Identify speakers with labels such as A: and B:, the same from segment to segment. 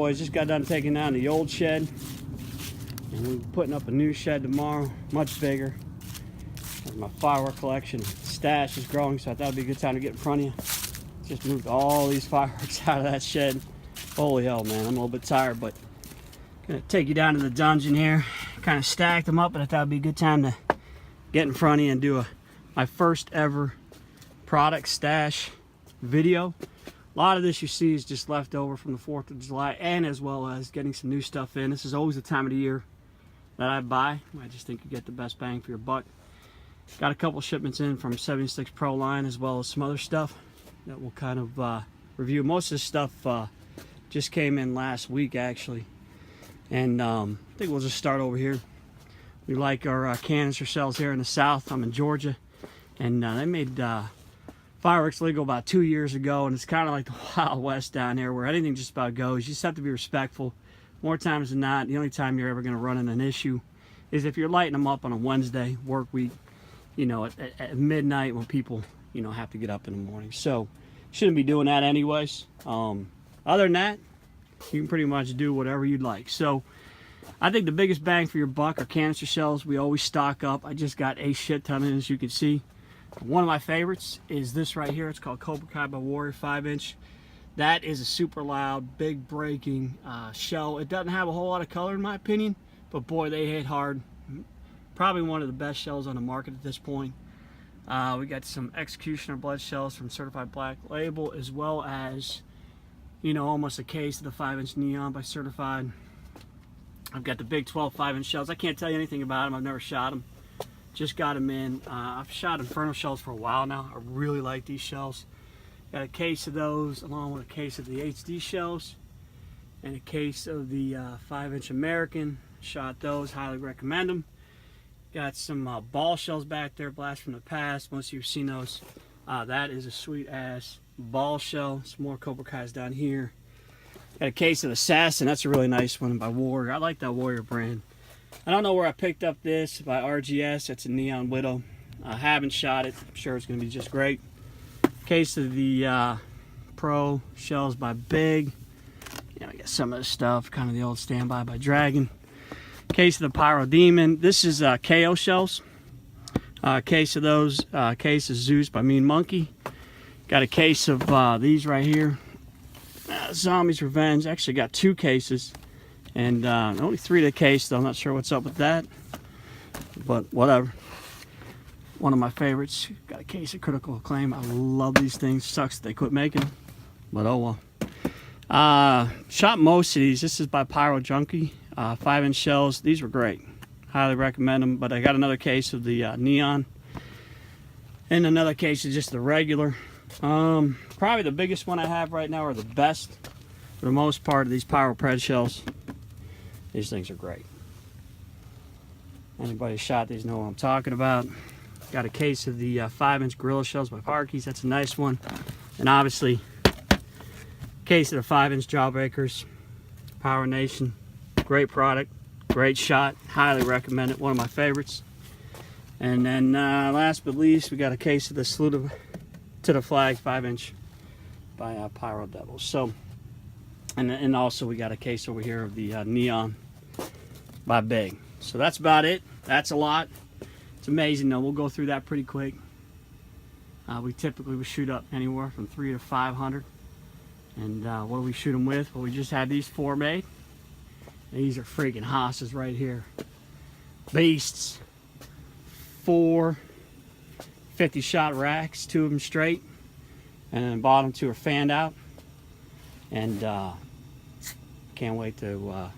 A: Boys, just got done taking down the old shed, and we're putting up a new shed tomorrow, much bigger. My firework collection stash is growing, so I thought it'd be a good time to get in front of you. Just moved all these fireworks out of that shed. Holy hell, man, I'm a little bit tired, but gonna take you down to the dungeon here. Kind of stacked them up, but I thought it'd be a good time to get in front of you and do my first ever product stash video. A lot of this you see is just left over from the 4th of July, and as well as getting some new stuff in. This is always the time of the year that I buy. I just think you get the best bang for your buck. Got a couple shipments in from 76 Pro line, as well as some other stuff that we'll kind of review. Most of this stuff just came in last week, actually. And I think we'll just start over here. We like our canister shells here in the South. I'm in Georgia, and they made fireworks legal about 2 years ago, and it's kind of like the Wild West down here, where anything just about goes. You just have to be respectful. More times than not, the only time you're ever going to run into an issue is if you're lighting them up on a Wednesday work week, you know, at midnight, when people, you know, have to get up in the morning. So shouldn't be doing that anyways. Other than that, you can pretty much do whatever you'd like. So I think the biggest bang for your buck are canister shells. We always stock up. I just got a shit ton in, as you can see. One of my favorites is this right here. It's called Cobra Kai by Warrior 5-inch. That is a super loud, big breaking shell. It doesn't have a whole lot of color in my opinion, but boy, they hit hard. Probably one of the best shells on the market at this point. We got some Executioner blood shells from Certified Black Label, as well as, you know, almost a case of the 5-inch Neon by Certified. I've got the big 12 5-inch shells. I can't tell you anything about them. I've never shot them. Just got them in. I've shot Inferno shells for a while now. I really like these shells. Got a case of those, along with a case of the HD shells, and a case of the 5-inch American. Shot those. Highly recommend them. Got some ball shells back there, blast from the past. Most of you have seen those. That is a sweet ass ball shell. Some more Cobra Kai's down here. Got a case of Assassin. That's a really nice one by Warrior. I like that Warrior brand. I don't know where I picked up this, by RGS. That's a Neon Widow. I haven't shot it. I'm sure it's going to be just great. Case of the Pro shells by Big. Yeah, I got some of this stuff. Kind of the old Standby by Dragon. Case of the Pyro Demon. This is KO shells. Case of those. Case of Zeus by Mean Monkey. Got a case of these right here. Zombie's Revenge. Actually got 2 cases. And only 3 to the case, though. I'm not sure what's up with that, but whatever. One of my favorites. Got a case of Critical Acclaim. I love these things. Sucks that they quit making them, but oh well. Shot most of these. This is by Pyro Junkie. 5-inch shells. These were great. Highly recommend them. But I got another case of the Neon, and another case of just the regular. Probably the biggest one I have right now, are the best for the most part, of these Pyro Pred shells. These things are great. Anybody shot these know what I'm talking about. Got a case of the 5-inch Gorilla shells by Parkeys. That's a nice one. And obviously, case of the 5-inch Jawbreakers. Power Nation. Great product. Great shot. Highly recommend it. One of my favorites. And then last but least, we got a case of the Salute to the Flag 5-inch by Pyro Devils. So, and also we got a case over here of the Neon by Big. So that's about it. That's a lot. It's amazing though. We'll go through that pretty quick. We typically would shoot up anywhere from 300 to 500. And what do we shoot them with? Well, we just had these 4 made. These are freaking hosses right here. Beasts. 4 50-shot racks, 2 of them straight. And then the bottom 2 are fanned out. And can't wait to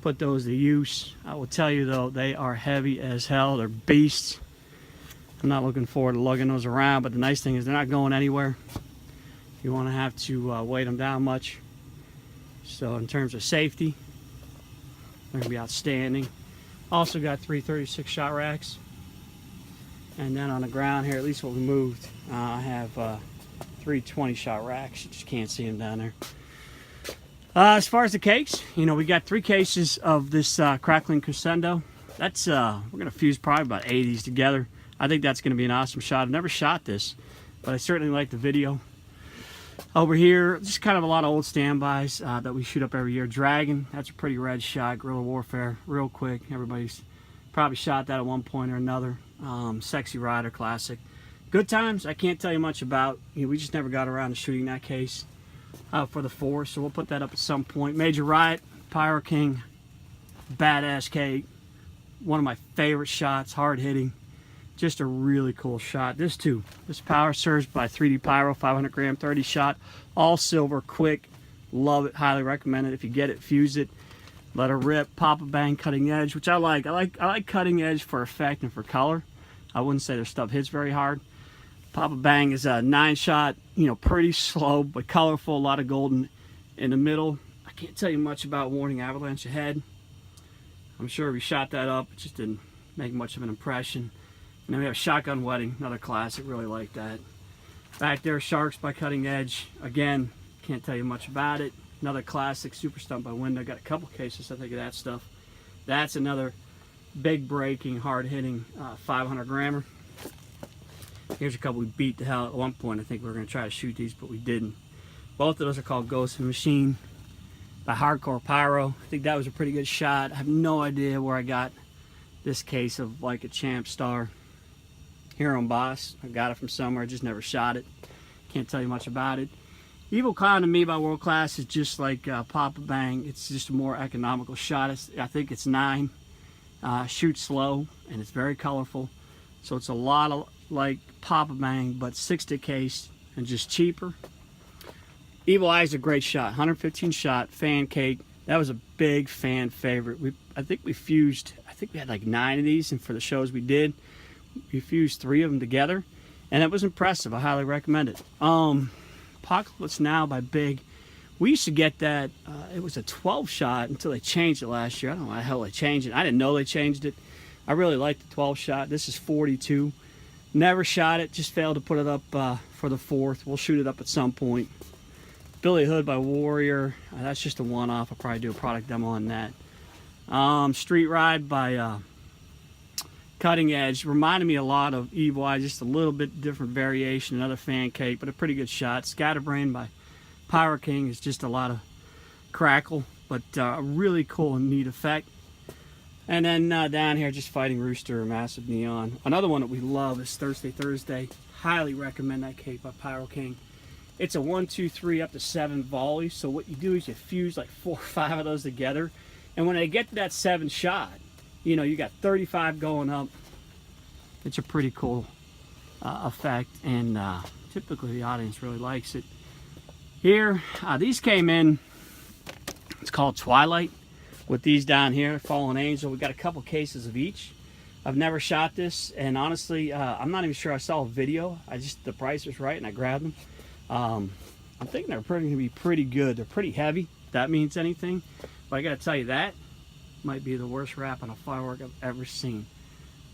A: put those to use. I will tell you though, they are heavy as hell. They're beasts. I'm not looking forward to lugging those around, but the nice thing is they're not going anywhere. You want to have to weight them down much. So in terms of safety, they're going to be outstanding. Also got 3 36-shot racks. And then on the ground here, at least what we moved, I have 3 20-shot racks. You just can't see them down there. As far as the cakes, you know, we got 3 cases of this Crackling Crescendo. That's we're gonna fuse probably about 8 of these together. I think that's gonna be an awesome shot. I've never shot this, but I certainly like the video. Over here, just kind of a lot of old standbys that we shoot up every year. Dragon, that's a pretty red shot. Guerrilla Warfare, real quick. Everybody's probably shot that at one point or another. Sexy Rider Classic. Good times, I can't tell you much about. We just never got around to shooting that case for the 4, so we'll put that up at some point. Major Riot, Pyro King, badass cake. One of my favorite shots, hard hitting. Just a really cool shot. This too, this Power Surge by 3D Pyro, 500 gram, 30 shot, all silver, quick, love it, highly recommend it. If you get it, fuse it, let her rip. Papa Bang cutting edge, which I like. I like cutting edge for effect and for color. I wouldn't say their stuff hits very hard. Papa Bang is a 9 shot, pretty slow but colorful, a lot of golden in the middle. I can't tell you much about warning avalanche ahead. I'm sure we shot that up, it just didn't make much of an impression. And then we have Shotgun Wedding, another classic, really like that. Back there, Sharks by Cutting Edge. Again, can't tell you much about it. Another classic, Super Stunt by Window. Got a couple cases, I think, of that stuff. That's another big breaking, hard hitting 500 grammer. Here's a couple we beat the hell at one point. I think we were going to try to shoot these, but we didn't. Both of those are called Ghost and Machine by Hardcore Pyro. I think that was a pretty good shot. I have no idea where I got this case of like a Champ Star Hero and Boss. I got it from somewhere, I just never shot it. Can't tell you much about it. Evil Clown to me by World Class is just like Papa Bang. It's just a more economical shot. I think it's 9. Shoots slow and it's very colorful. So it's a lot of like Papa Bang, but 6-stick case and just cheaper. Evil Eye is a great shot. 115 shot, fan cake. That was a big fan favorite. I think we had like 9 of these, and for the shows we did, we fused 3 of them together, and it was impressive. I highly recommend it. Apocalypse Now by Big. We used to get that, it was a 12 shot until they changed it last year. I don't know why the hell they changed it. I didn't know they changed it. I really liked the 12 shot. This is 42. Never shot it, just failed to put it up for the 4th. We'll shoot it up at some point. Billy Hood by Warrior. That's just a one-off. I'll probably do a product demo on that. Street Ride by Cutting Edge. Reminded me a lot of Evil Eye, just a little bit different variation, another fan cake, but a pretty good shot. Scatterbrain by Pyro King is just a lot of crackle, but a really cool and neat effect. And then down here, just Fighting Rooster, Massive Neon. Another one that we love is Thursday. Highly recommend that cake by Pyro King. It's a 1, 2, 3 up to 7 volley. So what you do is you fuse like 4 or 5 of those together, and when they get to that 7th shot, you got 35 going up. It's a pretty cool effect, and typically the audience really likes it. Here, these came in. It's called Twilight. With these down here, Fallen Angel, we got a couple cases of each. I've never shot this, and honestly, I'm not even sure I saw a video. The price was right, and I grabbed them. I'm thinking they're going to be pretty good. They're pretty heavy, if that means anything. But I got to tell you, that might be the worst wrap on a firework I've ever seen.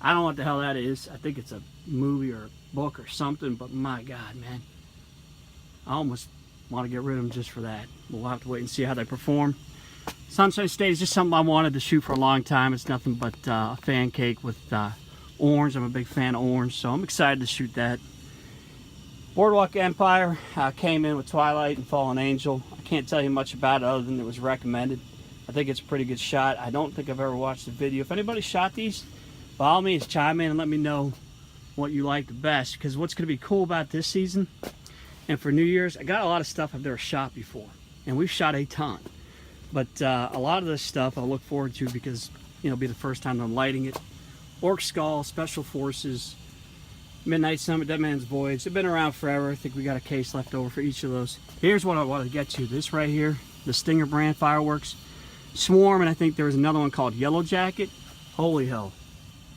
A: I don't know what the hell that is. I think it's a movie or a book or something, but my God, man. I almost want to get rid of them just for that. We'll have to wait and see how they perform. Sunshine State is just something I wanted to shoot for a long time. It's nothing but a fan cake with orange. I'm a big fan of orange, so I'm excited to shoot that. Boardwalk Empire came in with Twilight and Fallen Angel. I can't tell you much about it other than it was recommended. I think it's a pretty good shot. I don't think I've ever watched the video. If anybody shot these, by all means chime in and let me know what you like the best, because what's going to be cool about this season and for New Year's, I got a lot of stuff I've never shot before, and we've shot a ton. But a lot of this stuff I'll look forward to because it'll be the first time I'm lighting it. Orc Skull, Special Forces, Midnight Summit, Dead Man's Voyage. They've been around forever. I think we got a case left over for each of those. Here's what I want to get to. This right here, the Stinger brand Fireworks. Swarm, and I think there was another one called Yellow Jacket. Holy hell.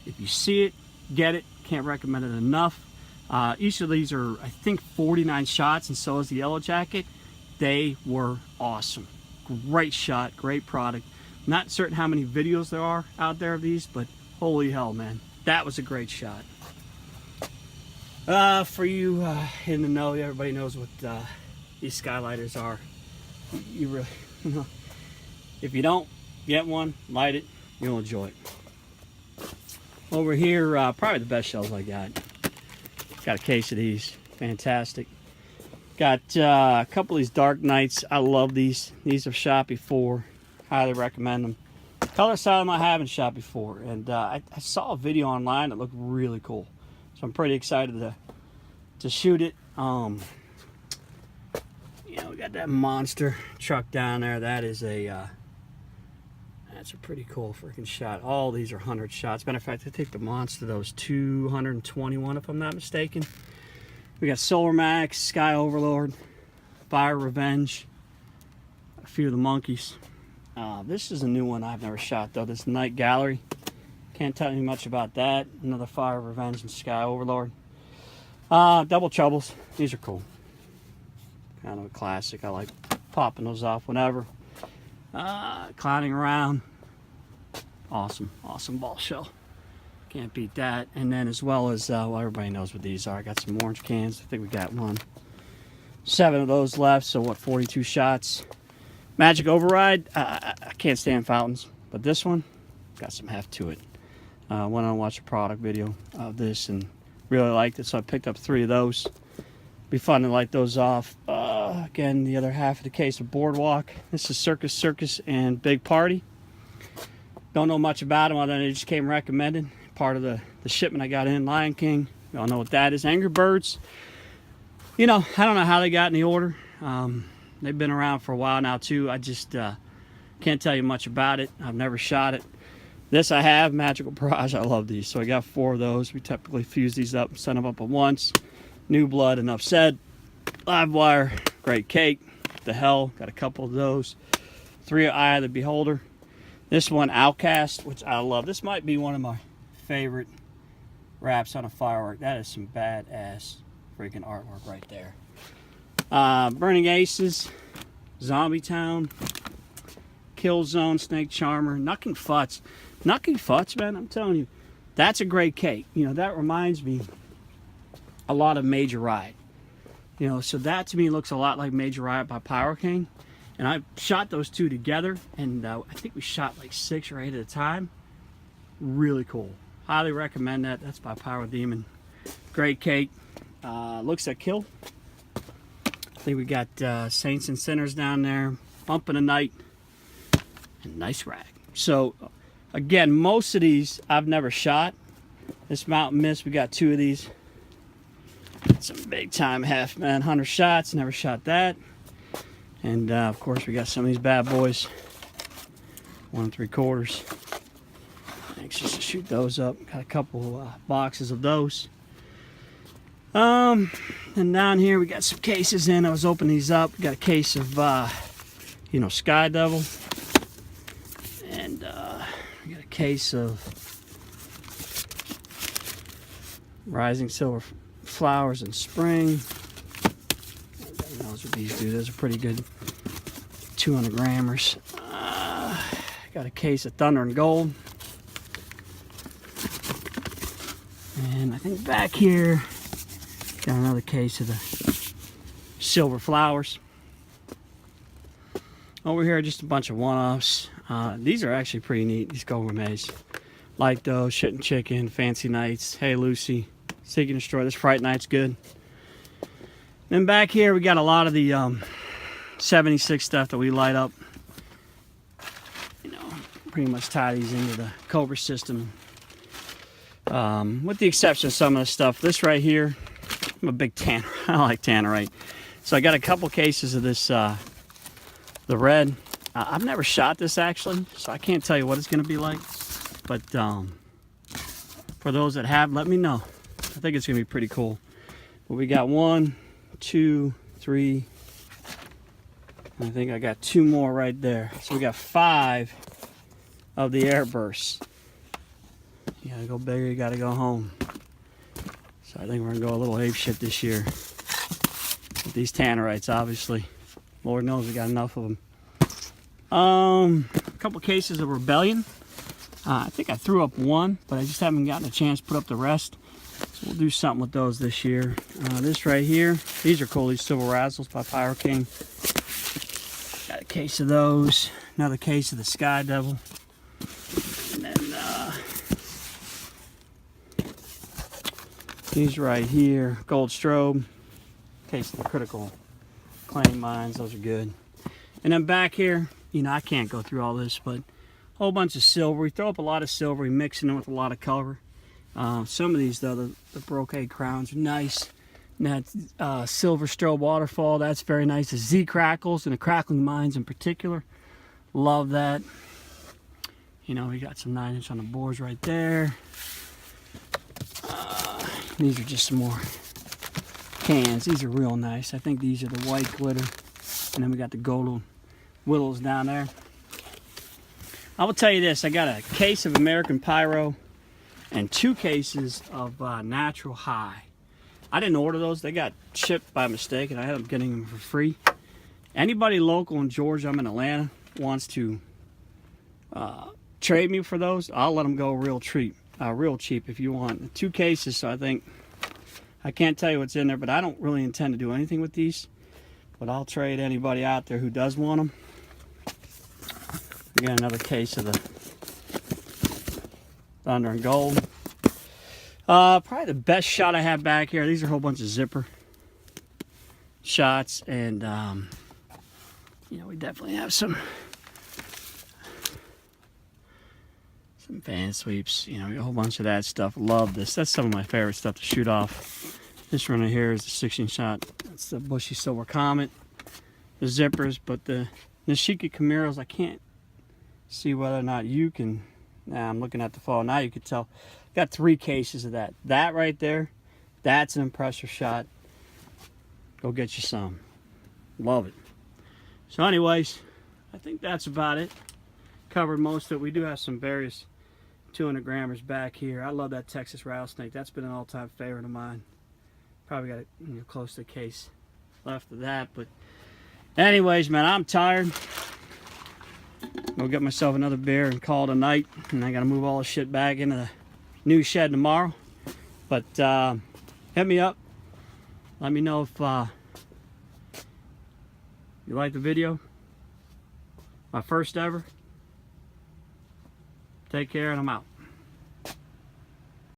A: If you see it, get it. Can't recommend it enough. Each of these are, I think, 49 shots, and so is the Yellow Jacket. They were awesome. Great shot, great product. Not certain how many videos there are out there of these, but holy hell, man. That was a great shot. For you in the know, everybody knows what these skylighters are. You really, if you don't get one, light it, you'll enjoy it. Over here, probably the best shells I got. Got a case of these, fantastic. Got a couple of these Dark Knights. I love these. These have shot before. Highly recommend them. Color style I haven't shot before, and I saw a video online that looked really cool, so I'm pretty excited to shoot it. You know, we got that monster truck down there. That is that's a pretty cool freaking shot. All these are 100 shots. Matter of fact, I think the monster, those 221 if I'm not mistaken. We got Solar Max, Sky Overlord, Fire Revenge, a few of the monkeys. This is a new one I've never shot though. This Night Gallery. Can't tell you much about that. Another Fire Revenge and Sky Overlord. Double Troubles. These are cool. Kind of a classic. I like popping those off whenever. Clowning around. Awesome ball shell. Can't beat that. And then as well as, well, everybody knows what these are. I got some orange cans. I think we got 7 of those left. So what, 42 shots. Magic Override. I can't stand fountains, but this one got some heft to it. Went on and watched a product video of this and really liked it, so I picked up 3 of those. Be fun to light those off. Again, the other half of the case of Boardwalk. This is Circus and Big Party. Don't know much about them other than it just came recommended. Part of the shipment I got in, Lion King. You all know what that is. Angry Birds. You know, I don't know how they got in the order. They've been around for a while now too. I just can't tell you much about it. I've never shot it. This I have, Magical Barrage. I love these. So I got 4 of those. We typically fuse these up and send them up at once. New Blood, enough said. Live Wire, Great Cake. The Hell, got a couple of those. 3 Eye of the Beholder. This one, Outcast, which I love. This might be one of my favorite wraps on a Firework. That is some badass freaking artwork right there. Burning Aces, Zombie Town, Killzone, Snake Charmer, Knucking Futz. Knucking Futz, man, I'm telling you, that's a great cake. You know, that reminds me a lot of Major Riot. You know, so that to me looks a lot like Major Riot by Pyro King. And I shot those 2 together, and I think we shot like 6 or 8 at a time. Really cool. Highly recommend that. That's by Pyro Demon. Great cake. Looks at kill. I think we got Saints and Sinners down there. Bump in the Night. And nice rag. So, again, most of these I've never shot. This Mountain Mist, we got 2 of these. Some big time heft, man. 100 shots, never shot that. And of course, we got some of these bad boys. 1 3/4. Anxious to shoot those up. Got a couple boxes of those. And down here we got some cases in. I was opening these up. We got a case of, you know, Sky Devil. And we got a case of Rising Silver Flowers in Spring. Everybody knows what these do. Those are pretty good 200 grammers. Got a case of Thunder and Gold. And I think back here, got another case of the Silver Flowers. Over here, just a bunch of one-offs. These are actually pretty neat, these gourmets. Like those, Shit and Chicken, Fancy Nights, Hey Lucy, Seek and Destroy. This Fright Night's good. Then back here, we got a lot of the 76 stuff that we light up. You know, pretty much tie these into the Cobra system. With the exception of some of the stuff. This right here, I'm a big tanner. I like tannerite. So I got a couple cases of this, the red. I've never shot this actually, so I can't tell you what it's going to be like. But for those that have, let me know. I think it's going to be pretty cool. But we got 1, 2, 3. I think I got 2 more right there. So we got 5 of the Airbursts. You gotta go bigger, you gotta go home. So I think we're gonna go a little ape shit this year. With these tannerites, obviously. Lord knows we got enough of them. A couple cases of Rebellion. I think I threw up 1, but I just haven't gotten a chance to put up the rest. So we'll do something with those this year. This right here, these are cool, these Silver Razzles by Pyro King. Got a case of those. Another case of the Sky Devil. And then these right here, Gold Strobe. Case of the Critical reclaimed mines. Those are good. And then back here, you know, I can't go through all this, but a whole bunch of silver. We throw up a lot of silver, mixing it with a lot of color. Some of these, though, the brocade crowns are nice. And that silver strobe waterfall, that's very nice. The Z crackles and the crackling mines in particular. Love that. You know, we got some 9-inch on the boards right there. These are just some more cans. These are real nice. I think these are the white glitter. And then we got the golden willows down there. I will tell you this. I got a case of American Pyro and 2 cases of Natural High. I didn't order those. They got shipped by mistake, and I ended up getting them for free. Anybody local in Georgia, I'm in Atlanta, wants to trade me for those, I'll let them go real cheap if you want. 2 cases, so I can't tell you what's in there, but I don't really intend to do anything with these. But I'll trade anybody out there who does want them. We got another case of the Thunder and Gold. Probably the best shot I have back here. These are a whole bunch of zipper shots, and you know, we definitely have some fan sweeps. You know, a whole bunch of that stuff. Love this. That's some of my favorite stuff to shoot off. This one right here is the 16 shot. That's the Bushy Silver Comet. The zippers, but the Nishiki Camaros, I can't see whether or not you can. Nah, I'm looking at the fall now. You can tell. Got 3 cases of that. That right there, that's an impressive shot. Go get you some. Love it. So anyways, I think that's about it. Covered most of it. We do have some various 200 grammers back here. I love that Texas rattlesnake. That's been an all-time favorite of mine. Probably got it, you know, close to the case left of that. But anyways, man, I'm tired. Go get myself another beer and call it a night. And I got to move all the shit back into the new shed tomorrow. But hit me up. Let me know if you like the video. My first ever. Take care, and I'm out.